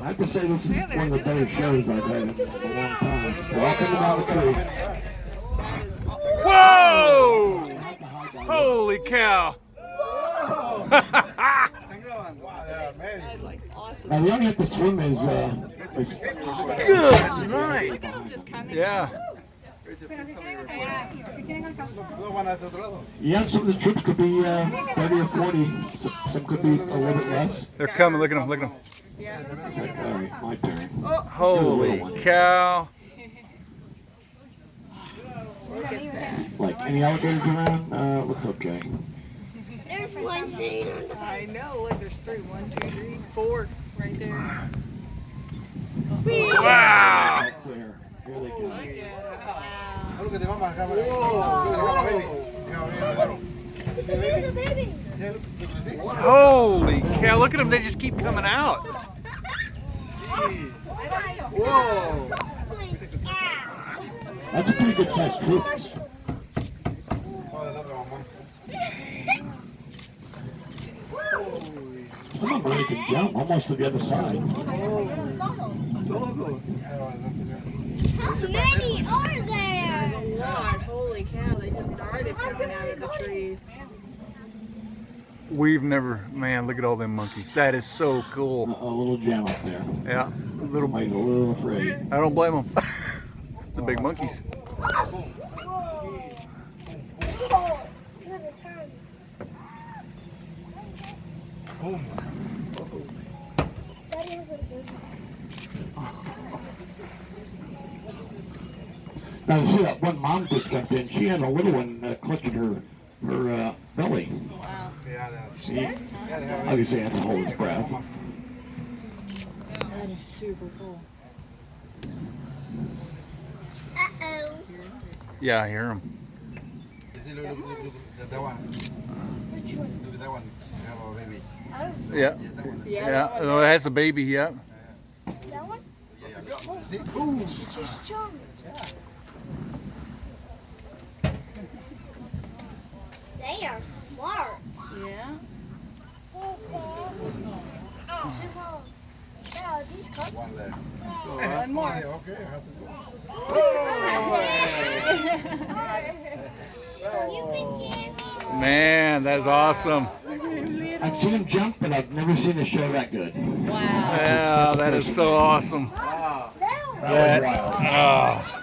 I have to say this is one of the better shows I've had in a long time. Walking down the tree. Whoa! Holy cow! Now the only have to swim is Good night. Yeah. Yeah, some of the trips could be 30 or 40. Some could be a little bit less. They're coming. Look at them. Look at them. It's like, all right, my turn. Holy cow! Like any alligators around, looks okay. There's one sitting on the I know. Look, there's 3. 1, 2, 3, 4 right there. Wow! That's there. Here they come. It's a baby. Holy cow! Look at them. They just keep coming out. Whoa! That's a pretty good test, too. Some of them really can jump almost to the other side. How many are there? There's a lot. Holy cow! They just started coming out of the trees. We've never, man, look at all them monkeys. That is so cool. A little jam up there. Yeah, little. Somebody's a little afraid. I don't blame them. It's the big monkeys. Now you see that one mom just jumped in. She had a little one clutching her belly. Wow. See? Obviously has to hold his breath. That is super cool. Uh-oh. Yeah, I hear them. Look at that one. Which one? Look at that one. You have a baby. Yeah, Yes, that one. yeah. Oh, it has a baby. Yeah. That one? See? She just jumped. They are smart. Yeah. These cups. One left. One more. Okay, I have to go. Man, that's awesome. I've seen him jump, but I've never seen a show that good. Wow. Yeah, that is so awesome. That was That, wild. oh.